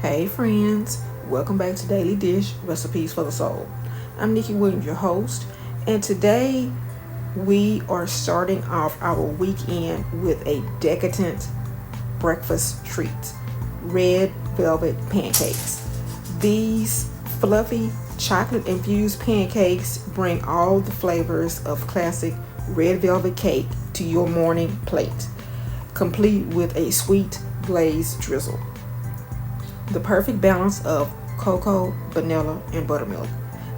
Hey friends, welcome back to Daily Dish Recipes for the Soul. I'm Nikki Williams, your host, and today we are starting off our weekend with a decadent breakfast treat: red velvet pancakes. These fluffy chocolate infused pancakes bring all the flavors of classic red velvet cake to your morning plate, complete with a sweet glazed drizzle. The perfect balance of cocoa, vanilla, and buttermilk.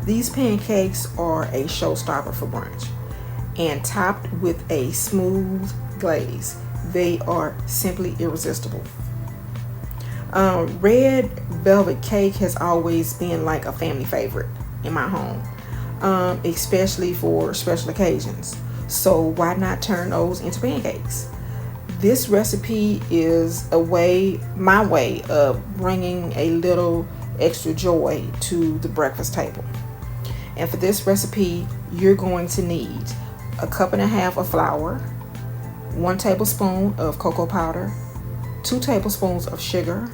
These pancakes are a showstopper for brunch, and topped with a smooth glaze, they are simply irresistible. Red velvet cake has always been like a family favorite in my home, especially for special occasions. So why not turn those into pancakes? This recipe is my way of bringing a little extra joy to the breakfast table. And for this recipe, you're going to need a cup and a half of flour, 1 tablespoon of cocoa powder, 2 tablespoons of sugar,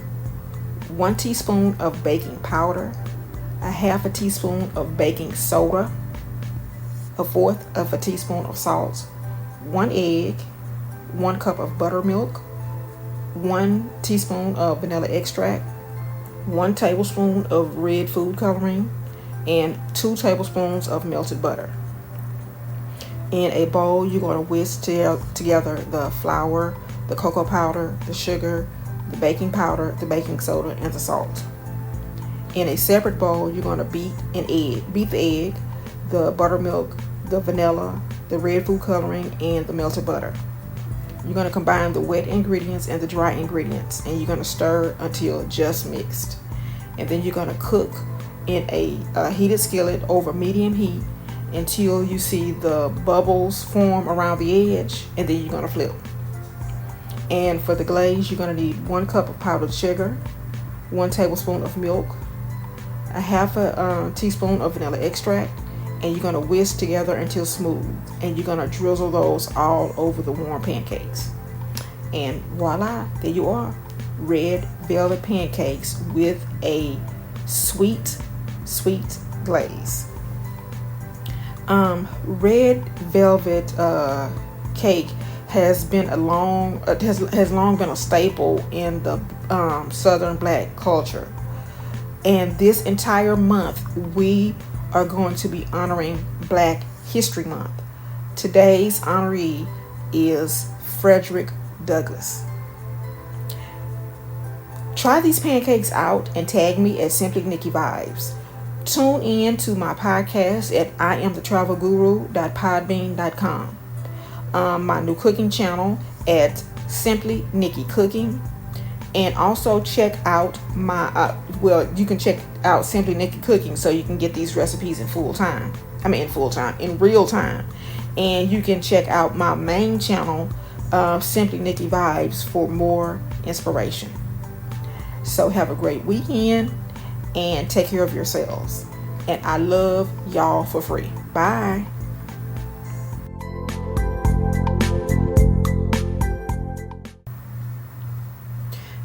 1 teaspoon of baking powder, a half a teaspoon of baking soda, a fourth of a teaspoon of salt, 1 egg, 1 cup of buttermilk, 1 teaspoon of vanilla extract, 1 tablespoon of red food coloring, and 2 tablespoons of melted butter. In a bowl, you're going to whisk together the flour, the cocoa powder, the sugar, the baking powder, the baking soda, and the salt. In a separate bowl, you're going to beat the egg, the buttermilk, the vanilla, the red food coloring, and the melted butter. You're going to combine the wet ingredients and the dry ingredients, and you're going to stir until just mixed. And then you're going to cook in a heated skillet over medium heat until you see the bubbles form around the edge, and then you're going to flip. And for the glaze, you're going to need 1 cup of powdered sugar, 1 tablespoon of milk, a half a teaspoon of vanilla extract, and you're going to whisk together until smooth, and you're going to drizzle those all over the warm pancakes. And voila, there you are, red velvet pancakes with a sweet glaze. Red velvet cake has long been a staple in the Southern Black culture, and this entire month we are going to be honoring Black History Month. Today's honoree is Frederick Douglass. Try these pancakes out and tag me at Simply Nikki Vibes. Tune in to my podcast at iamthetravelguru.podbean.com. My new cooking channel at Simply Nikki Cooking. And also check out you can check out Simply Nikki Cooking so you can get these recipes in real time. And you can check out my main channel, Simply Nikki Vibes, for more inspiration. So have a great weekend and take care of yourselves. And I love y'all for free. Bye.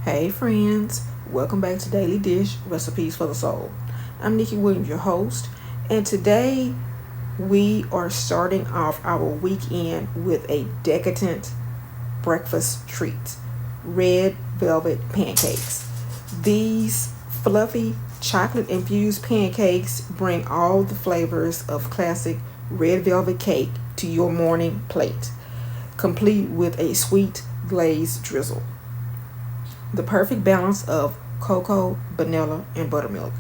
Hey friends, welcome back to Daily Dish Recipes for the Soul. I'm Nikki Williams, your host, and today we are starting off our weekend with a decadent breakfast treat: red velvet pancakes. These fluffy chocolate infused pancakes bring all the flavors of classic red velvet cake to your morning plate, complete with a sweet glazed drizzle. The perfect balance of cocoa, vanilla, and buttermilk.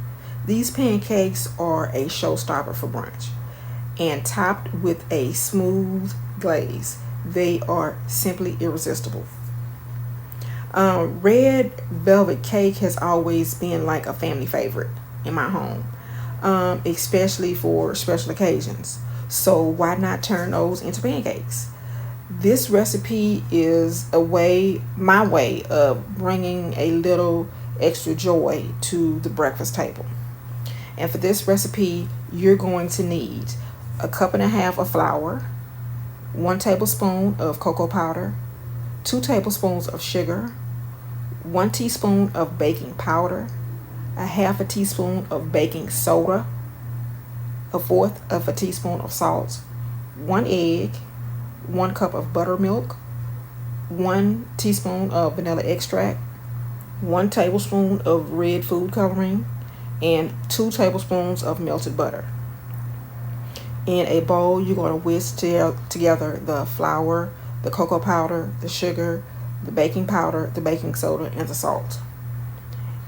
These pancakes are a showstopper for brunch, and topped with a smooth glaze, they are simply irresistible. Red velvet cake has always been like a family favorite in my home, especially for special occasions. So why not turn those into pancakes? This recipe is my way of bringing a little extra joy to the breakfast table. And for this recipe, you're going to need a cup and a half of flour, 1 tablespoon of cocoa powder, 2 tablespoons of sugar, 1 teaspoon of baking powder, a half a teaspoon of baking soda, a fourth of a teaspoon of salt, 1 egg, 1 cup of buttermilk, 1 teaspoon of vanilla extract, 1 tablespoon of red food coloring, and 2 tablespoons of melted butter. In a bowl, you're going to whisk together the flour, the cocoa powder, the sugar, the baking powder, the baking soda, and the salt.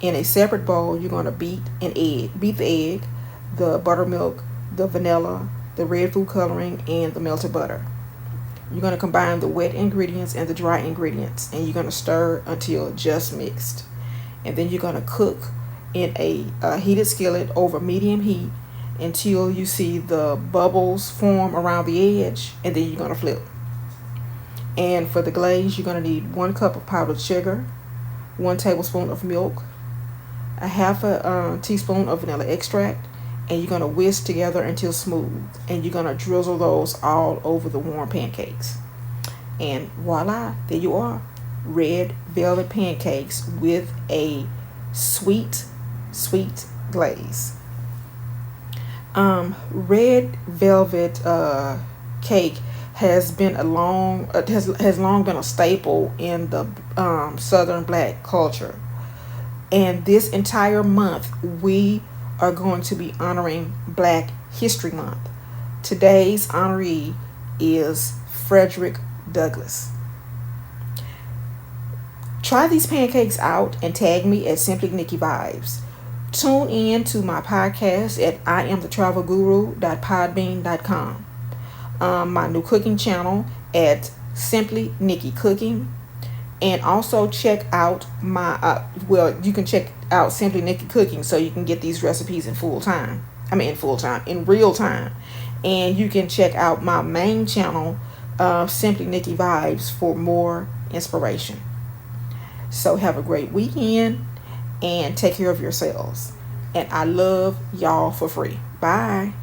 In a separate bowl, you're going to beat the egg, the buttermilk, the vanilla, the red food coloring, and the melted butter. You're going to combine the wet ingredients and the dry ingredients, and you're going to stir until just mixed. And then you're going to cook in a heated skillet over medium heat until you see the bubbles form around the edge, and then you're going to flip. And for the glaze, you're going to need 1 cup of powdered sugar, 1 tablespoon of milk, a half a teaspoon of vanilla extract, and you're going to whisk together until smooth. And you're going to drizzle those all over the warm pancakes. And voila, there you are. Red velvet pancakes with a sweet glaze. Red velvet cake has long been a staple in the Southern Black culture. And this entire month, we are going to be honoring Black History Month. Today's honoree is Frederick Douglass. Try these pancakes out and tag me at Simply Nikki Vibes. Tune in to my podcast at iamthetravelguru.podbean.com. My new cooking channel at Simply Nikki Cooking. And also check out my, you can check out Simply Nikki Cooking so you can get these recipes in real time. And you can check out my main channel, Simply Nikki Vibes, for more inspiration. So have a great weekend and take care of yourselves. And I love y'all for free. Bye.